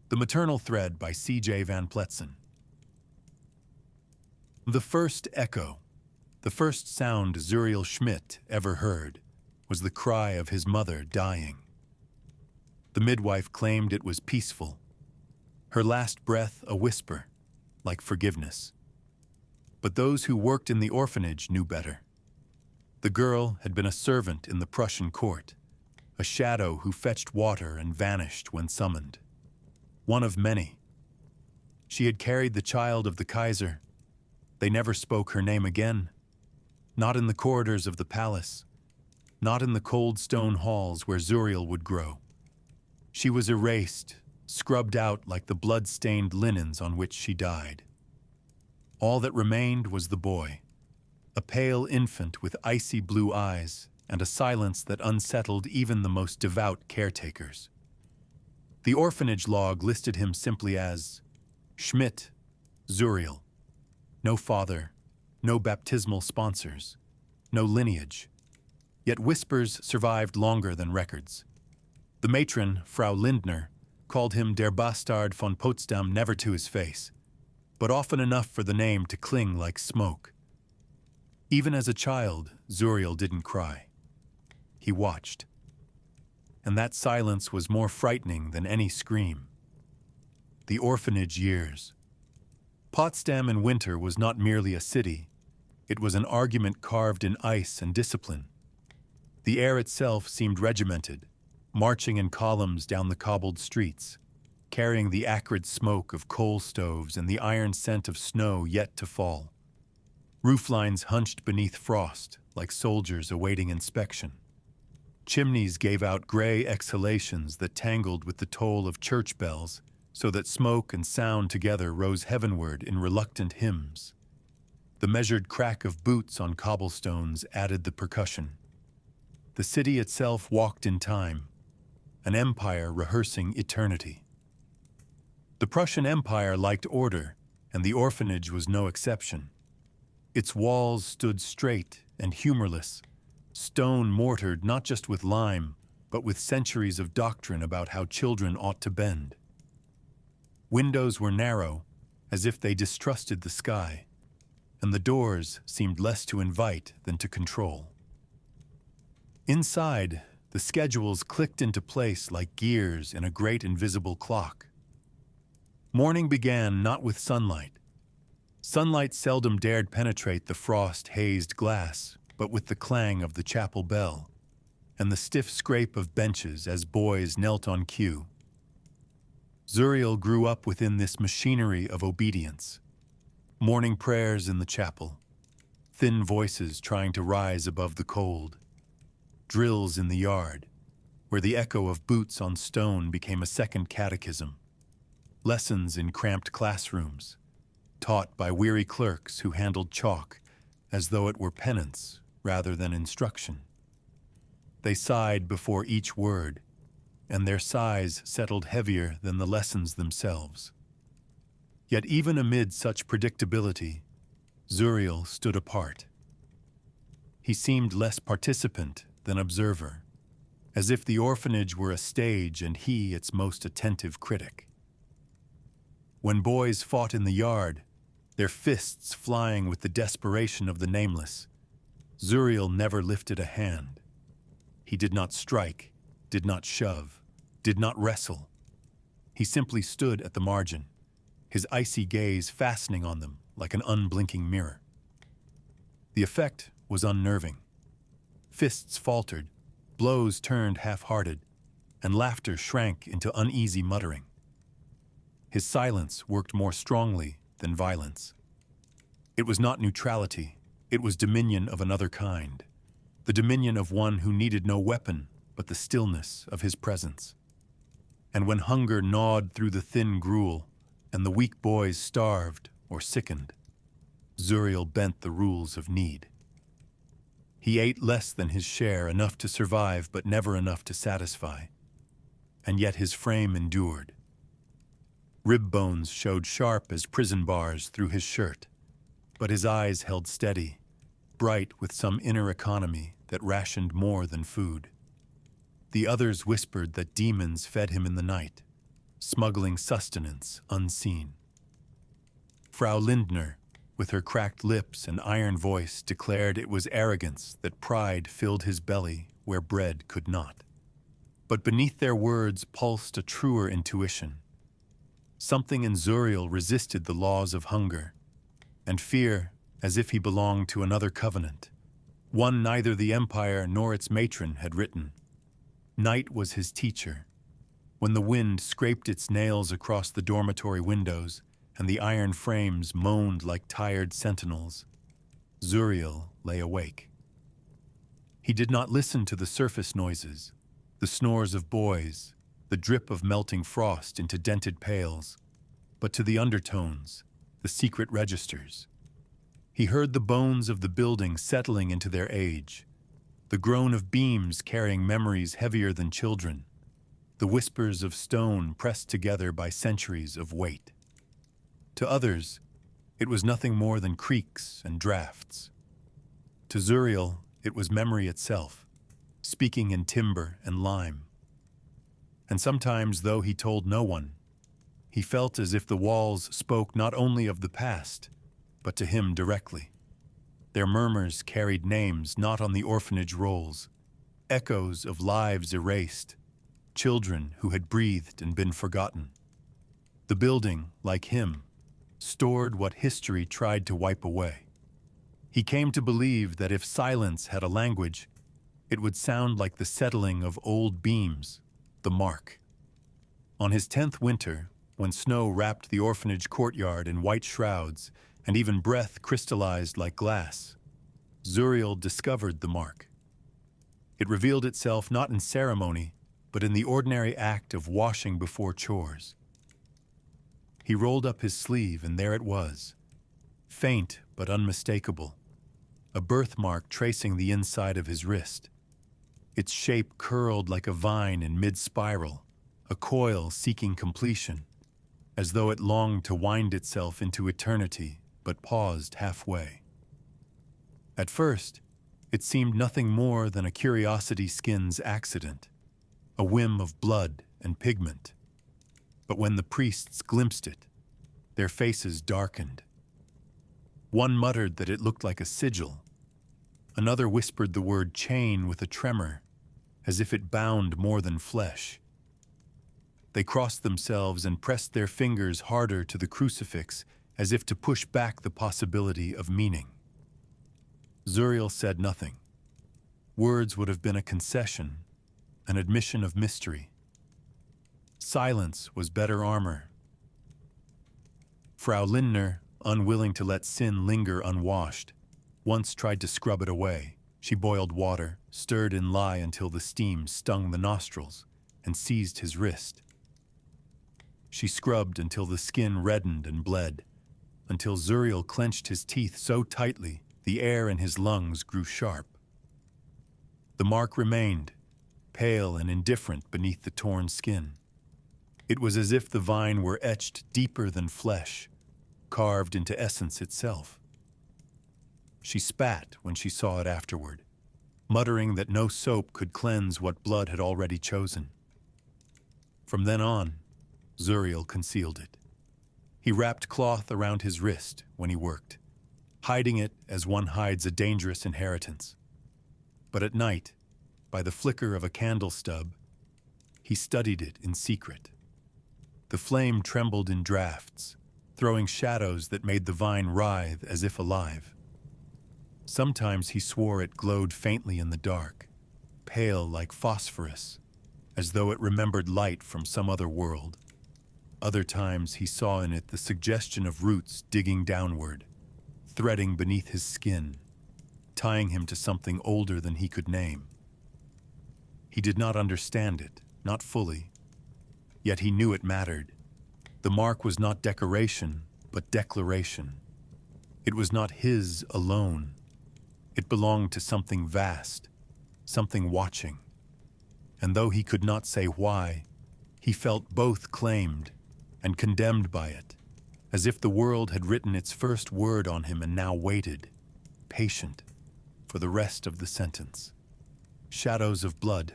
The Maternal Thread by C.J. Van Pletzen. The first echo, the first sound Zuriel Schmidt ever heard, was the cry of his mother dying. The midwife claimed it was peaceful, her last breath a whisper, like forgiveness. But those who worked in the orphanage knew better. The girl had been a servant in the Prussian court, a shadow who fetched water and vanished when summoned. One of many. She had carried the child of the Kaiser. They never spoke her name again. Not in the corridors of the palace. Not in the cold stone halls where Zuriel would grow. She was erased, scrubbed out like the blood-stained linens on which she died. All that remained was the boy, a pale infant with icy blue eyes and a silence that unsettled even the most devout caretakers. The orphanage log listed him simply as Schmidt, Zuriel. No father, no baptismal sponsors, no lineage. Yet whispers survived longer than records. The matron, Frau Lindner, called him Der Bastard von Potsdam never to his face, but often enough for the name to cling like smoke. Even as a child, Zuriel didn't cry. He watched. And that silence was more frightening than any scream. The Orphanage Years. Potsdam in winter was not merely a city. It was an argument carved in ice and discipline. The air itself seemed regimented, marching in columns down the cobbled streets, carrying the acrid smoke of coal stoves and the iron scent of snow yet to fall. Rooflines hunched beneath frost, like soldiers awaiting inspection. Chimneys gave out gray exhalations that tangled with the toll of church bells, so that smoke and sound together rose heavenward in reluctant hymns. The measured crack of boots on cobblestones added the percussion. The city itself walked in time, an empire rehearsing eternity. The Prussian Empire liked order, and the orphanage was no exception. Its walls stood straight and humorless, stone mortared not just with lime, but with centuries of doctrine about how children ought to bend. Windows were narrow, as if they distrusted the sky, and the doors seemed less to invite than to control. Inside, the schedules clicked into place like gears in a great invisible clock. Morning began not with sunlight. Sunlight seldom dared penetrate the frost-hazed glass, but with the clang of the chapel bell and the stiff scrape of benches as boys knelt on cue. Zuriel grew up within this machinery of obedience. Morning prayers in the chapel, thin voices trying to rise above the cold, drills in the yard, where the echo of boots on stone became a second catechism, lessons in cramped classrooms, taught by weary clerks who handled chalk as though it were penance rather than instruction. They sighed before each word, and their sighs settled heavier than the lessons themselves. Yet even amid such predictability, Zuriel stood apart. He seemed less participant than observer, as if the orphanage were a stage and he its most attentive critic. When boys fought in the yard, their fists flying with the desperation of the nameless, Zuriel never lifted a hand. He did not strike, did not shove, did not wrestle. He simply stood at the margin, his icy gaze fastening on them like an unblinking mirror. The effect was unnerving. Fists faltered, blows turned half-hearted, and laughter shrank into uneasy muttering. His silence worked more strongly than violence. It was not neutrality, it was dominion of another kind, the dominion of one who needed no weapon but the stillness of his presence. And when hunger gnawed through the thin gruel, and the weak boys starved or sickened, Zuriel bent the rules of need. He ate less than his share, enough to survive but never enough to satisfy. And yet his frame endured. Rib bones showed sharp as prison bars through his shirt, but his eyes held steady, bright with some inner economy that rationed more than food. The others whispered that demons fed him in the night, smuggling sustenance unseen. Frau Lindner, with her cracked lips and iron voice, declared it was arrogance that pride filled his belly where bread could not. But beneath their words pulsed a truer intuition. Something in Zuriel resisted the laws of hunger and fear, as if he belonged to another covenant, one neither the empire nor its matron had written. Night was his teacher. When the wind scraped its nails across the dormitory windows and the iron frames moaned like tired sentinels, Zuriel lay awake. He did not listen to the surface noises, the snores of boys, the drip of melting frost into dented pails, but to the undertones, the secret registers. He heard the bones of the building settling into their age, the groan of beams carrying memories heavier than children, the whispers of stone pressed together by centuries of weight. To others, it was nothing more than creaks and drafts. To Zuriel, it was memory itself, speaking in timber and lime. And sometimes, though he told no one, he felt as if the walls spoke not only of the past, but to him directly. Their murmurs carried names not on the orphanage rolls, echoes of lives erased, children who had breathed and been forgotten. The building, like him, stored what history tried to wipe away. He came to believe that if silence had a language, it would sound like the settling of old beams, the mark. On his 10th winter, when snow wrapped the orphanage courtyard in white shrouds and even breath crystallized like glass, Zuriel discovered the mark. It revealed itself not in ceremony, but in the ordinary act of washing before chores. He rolled up his sleeve, and there it was, faint but unmistakable, a birthmark tracing the inside of his wrist. Its shape curled like a vine in mid-spiral, a coil seeking completion, as though it longed to wind itself into eternity, but paused halfway. At first, it seemed nothing more than a curiosity skin's accident, a whim of blood and pigment. But when the priests glimpsed it, their faces darkened. One muttered that it looked like a sigil. Another whispered the word chain with a tremor, as if it bound more than flesh. They crossed themselves and pressed their fingers harder to the crucifix, as if to push back the possibility of meaning. Zuriel said nothing. Words would have been a concession, an admission of mystery. Silence was better armor. Frau Lindner, unwilling to let sin linger unwashed, once tried to scrub it away. She boiled water, stirred in lye until the steam stung the nostrils, and seized his wrist. She scrubbed until the skin reddened and bled, until Zuriel clenched his teeth so tightly the air in his lungs grew sharp. The mark remained, pale and indifferent beneath the torn skin. It was as if the vine were etched deeper than flesh, carved into essence itself. She spat when she saw it afterward, muttering that no soap could cleanse what blood had already chosen. From then on, Zuriel concealed it. He wrapped cloth around his wrist when he worked, hiding it as one hides a dangerous inheritance. But at night, by the flicker of a candle stub, he studied it in secret. The flame trembled in drafts, throwing shadows that made the vine writhe as if alive. Sometimes he swore it glowed faintly in the dark, pale like phosphorus, as though it remembered light from some other world. Other times he saw in it the suggestion of roots digging downward, threading beneath his skin, tying him to something older than he could name. He did not understand it, not fully, yet he knew it mattered. The mark was not decoration, but declaration. It was not his alone. It belonged to something vast, something watching. And though he could not say why, he felt both claimed and condemned by it, as if the world had written its first word on him and now waited, patient, for the rest of the sentence. Shadows of blood.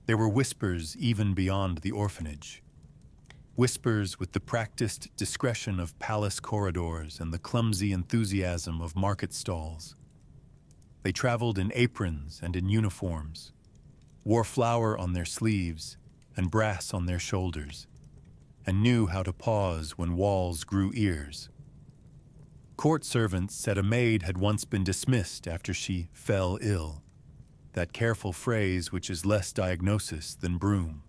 There were whispers even beyond the orphanage. whispers with the practiced discretion of palace corridors and the clumsy enthusiasm of market stalls. They traveled in aprons and in uniforms, wore flower on their sleeves and brass on their shoulders, and knew how to pause when walls grew ears. Court servants said a maid had once been dismissed after she fell ill, that careful phrase which is less diagnosis than broom,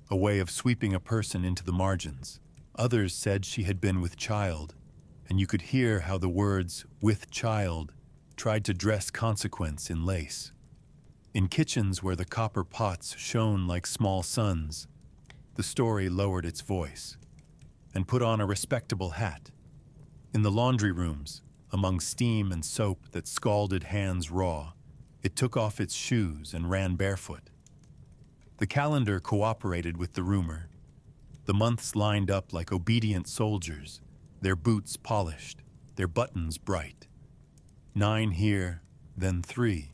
a way of sweeping a person into the margins. Others said she had been with child, and you could hear how the words "with child" tried to dress consequence in lace. In kitchens where the copper pots shone like small suns, the story lowered its voice and put on a respectable hat. In the laundry rooms, among steam and soap that scalded hands raw, it took off its shoes and ran barefoot. The calendar cooperated with the rumor. The months lined up like obedient soldiers, their boots polished, their buttons bright. 9 here, then 3,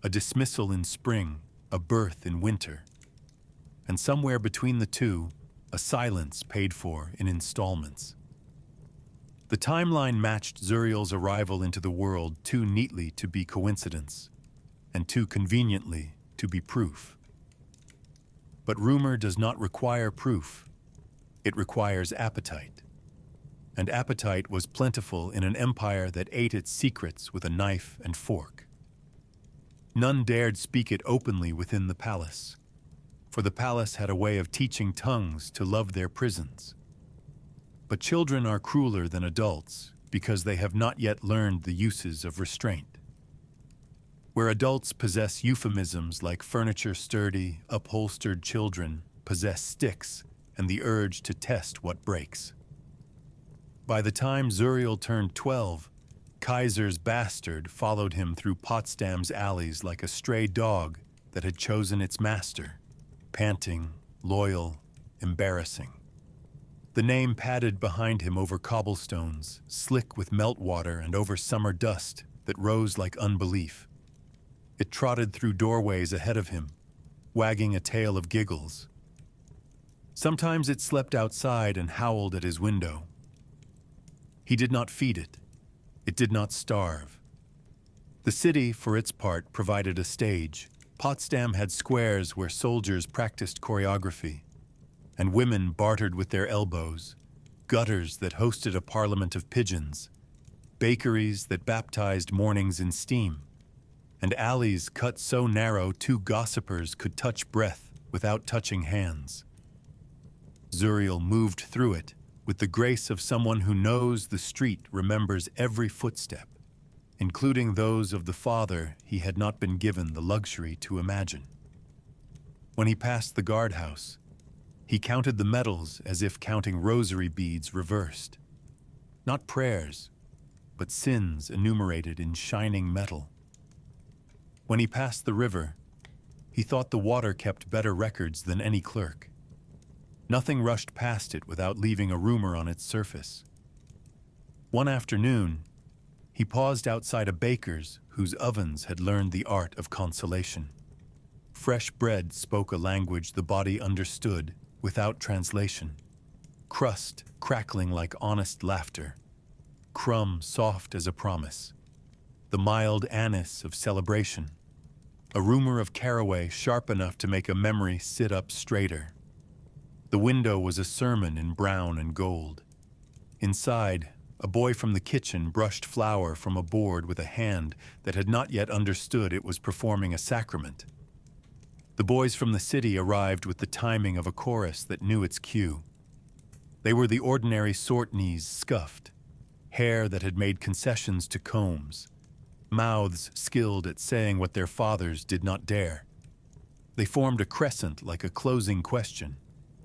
a dismissal in spring, a birth in winter. And somewhere between the two, a silence paid for in installments. The timeline matched Zuriel's arrival into the world too neatly to be coincidence, and too conveniently to be proof. But rumor does not require proof. It requires appetite. And appetite was plentiful in an empire that ate its secrets with a knife and fork. None dared speak it openly within the palace, for the palace had a way of teaching tongues to love their prisons. But children are crueler than adults because they have not yet learned the uses of restraint. Where adults possess euphemisms like furniture sturdy, upholstered children possess sticks and the urge to test what breaks. By the time Zuriel turned 12, Kaiser's bastard followed him through Potsdam's alleys like a stray dog that had chosen its master, panting, loyal, embarrassing. The name padded behind him over cobblestones, slick with meltwater and over summer dust that rose like unbelief. It trotted through doorways ahead of him, wagging a tail of giggles. Sometimes it slept outside and howled at his window. He did not feed it. It did not starve. The city, for its part, provided a stage. Potsdam had squares where soldiers practiced choreography, and women bartered with their elbows, gutters that hosted a parliament of pigeons, bakeries that baptized mornings in steam, and alleys cut so narrow 2 gossipers could touch breath without touching hands. Zuriel moved through it with the grace of someone who knows the street remembers every footstep, including those of the father he had not been given the luxury to imagine. When he passed the guardhouse, he counted the medals as if counting rosary beads reversed. Not prayers, but sins enumerated in shining metal. When he passed the river, he thought the water kept better records than any clerk. Nothing rushed past it without leaving a rumor on its surface. One afternoon, he paused outside a baker's whose ovens had learned the art of consolation. Fresh bread spoke a language the body understood without translation. Crust crackling like honest laughter. Crumb soft as a promise. The mild anise of celebration. A rumor of caraway sharp enough to make a memory sit up straighter. The window was a sermon in brown and gold. Inside, a boy from the kitchen brushed flour from a board with a hand that had not yet understood it was performing a sacrament. The boys from the city arrived with the timing of a chorus that knew its cue. They were the ordinary sort, knees scuffed, hair that had made concessions to combs, mouths skilled at saying what their fathers did not dare. They formed a crescent like a closing question,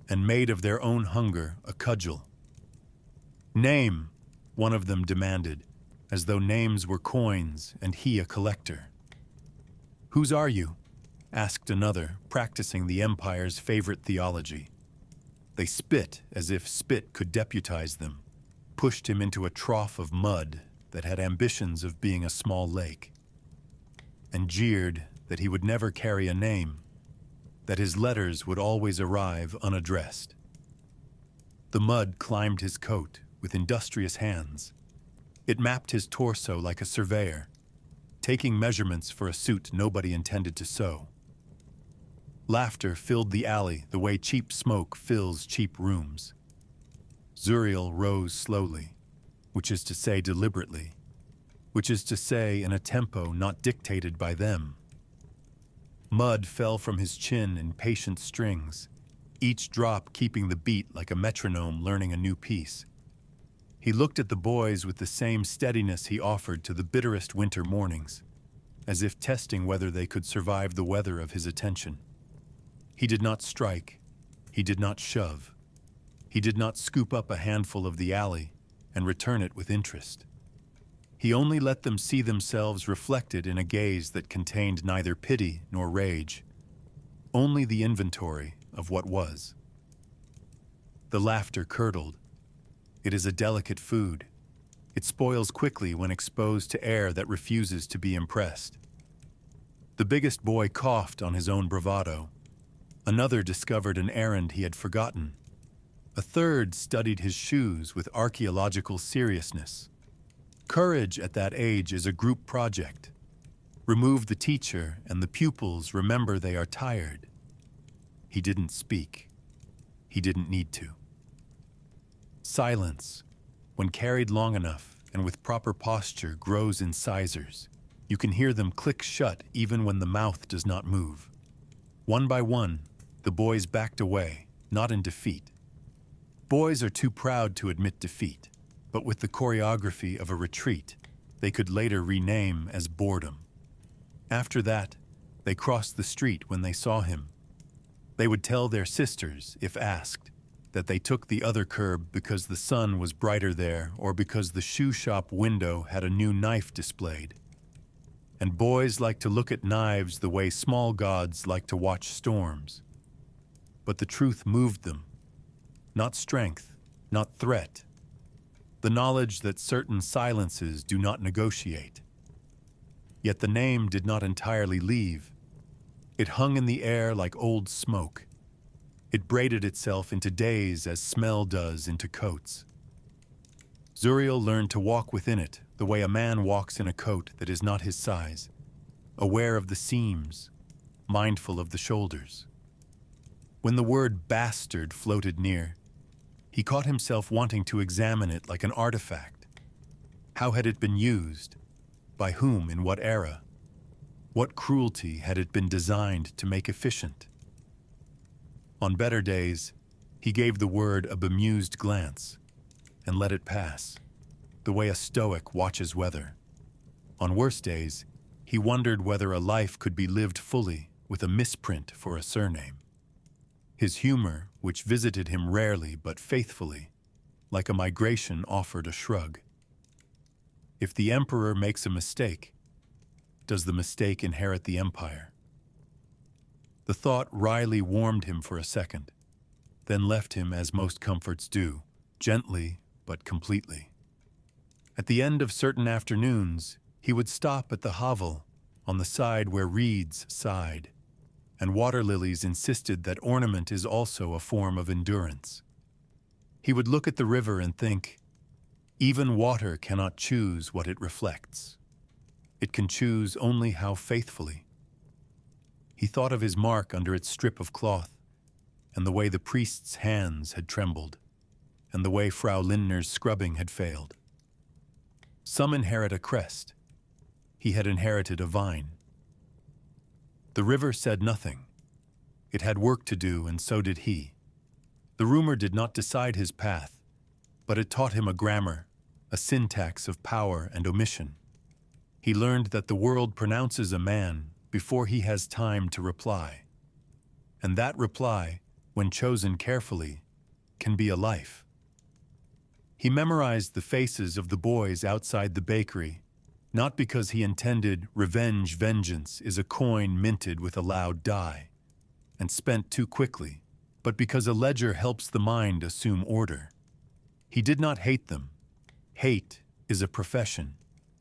and made of their own hunger a cudgel. "Name," one of them demanded, as though names were coins and he a collector. "Whose are you?" asked another, practicing the empire's favorite theology. They spit as if spit could deputize them, pushed him into a trough of mud that had ambitions of being a small lake, and jeered that he would never carry a name, that his letters would always arrive unaddressed. The mud climbed his coat with industrious hands. It mapped his torso like a surveyor, taking measurements for a suit nobody intended to sew. Laughter filled the alley the way cheap smoke fills cheap rooms. Zuriel rose slowly, which is to say deliberately, which is to say in a tempo not dictated by them. Mud fell from his chin in patient strings, each drop keeping the beat like a metronome learning a new piece. He looked at the boys with the same steadiness he offered to the bitterest winter mornings, as if testing whether they could survive the weather of his attention. He did not strike, he did not shove, he did not scoop up a handful of the alley and return it with interest. He only let them see themselves reflected in a gaze that contained neither pity nor rage, only the inventory of what was. The laughter curdled. It is a delicate food. It spoils quickly when exposed to air that refuses to be impressed. The biggest boy coughed on his own bravado. Another discovered an errand he had forgotten. A third studied his shoes with archaeological seriousness. Courage at that age is a group project. Remove the teacher and the pupils remember they are tired. He didn't speak. He didn't need to. Silence, when carried long enough and with proper posture, grows in sizers. You can hear them click shut even when the mouth does not move. One by one, the boys backed away, not in defeat. Boys are too proud to admit defeat, but with the choreography of a retreat, they could later rename as boredom. After that, they crossed the street when they saw him. They would tell their sisters, if asked, that they took the other curb because the sun was brighter there or because the shoe shop window had a new knife displayed. And boys like to look at knives the way small gods like to watch storms. But the truth moved them. Not strength, not threat. The knowledge that certain silences do not negotiate. Yet the name did not entirely leave. It hung in the air like old smoke. It braided itself into days as smell does into coats. Zuriel learned to walk within it the way a man walks in a coat that is not his size, aware of the seams, mindful of the shoulders. When the word bastard floated near, he caught himself wanting to examine it like an artifact. How had it been used? By whom in what era? What cruelty had it been designed to make efficient? On better days, he gave the word a bemused glance and let it pass, the way a stoic watches weather. On worse days, he wondered whether a life could be lived fully with a misprint for a surname. His humor, which visited him rarely but faithfully, like a migration, offered a shrug. If the emperor makes a mistake, does the mistake inherit the empire? The thought wryly warmed him for a second, then left him as most comforts do, gently but completely. At the end of certain afternoons, he would stop at the hovel on the side where reeds sighed, and water lilies insisted that ornament is also a form of endurance. He would look at the river and think, even water cannot choose what it reflects. It can choose only how faithfully. He thought of his mark under its strip of cloth, and the way the priest's hands had trembled, and the way Frau Lindner's scrubbing had failed. Some inherit a crest. He had inherited a vine. The river said nothing. It had work to do, and so did he. The rumor did not decide his path, but it taught him a grammar, a syntax of power and omission. He learned that the world pronounces a man before he has time to reply. And that reply, when chosen carefully, can be a life. He memorized the faces of the boys outside the bakery, not because he intended revenge vengeance is a coin minted with a loud die, and spent too quickly, but because a ledger helps the mind assume order. He did not hate them. Hate is a profession.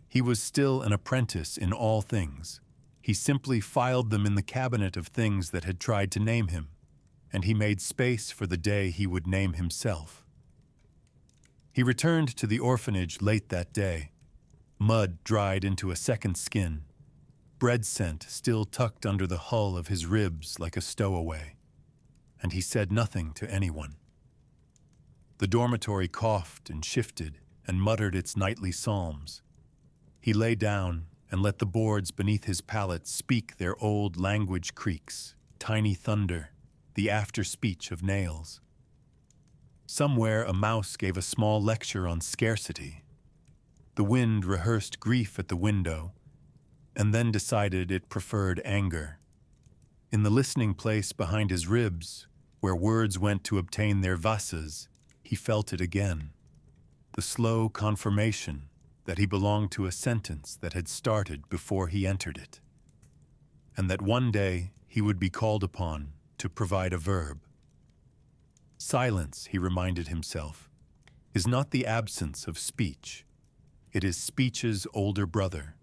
He was still an apprentice in all things. He simply filed them in the cabinet of things that had tried to name him, and he made space for the day he would name himself. He returned to the orphanage late that day, mud dried into a second skin, bread scent still tucked under the hull of his ribs like a stowaway, and he said nothing to anyone. The dormitory coughed and shifted and muttered its nightly psalms. He lay down and let the boards beneath his pallet speak their old language creaks, tiny thunder, the after-speech of nails. Somewhere a mouse gave a small lecture on scarcity. The wind rehearsed grief at the window, and then decided it preferred anger. In the listening place behind his ribs, where words went to obtain their vases, he felt it again. The slow confirmation that he belonged to a sentence that had started before he entered it, and that one day he would be called upon to provide a verb. Silence, he reminded himself, is not the absence of speech. It is speech's older brother.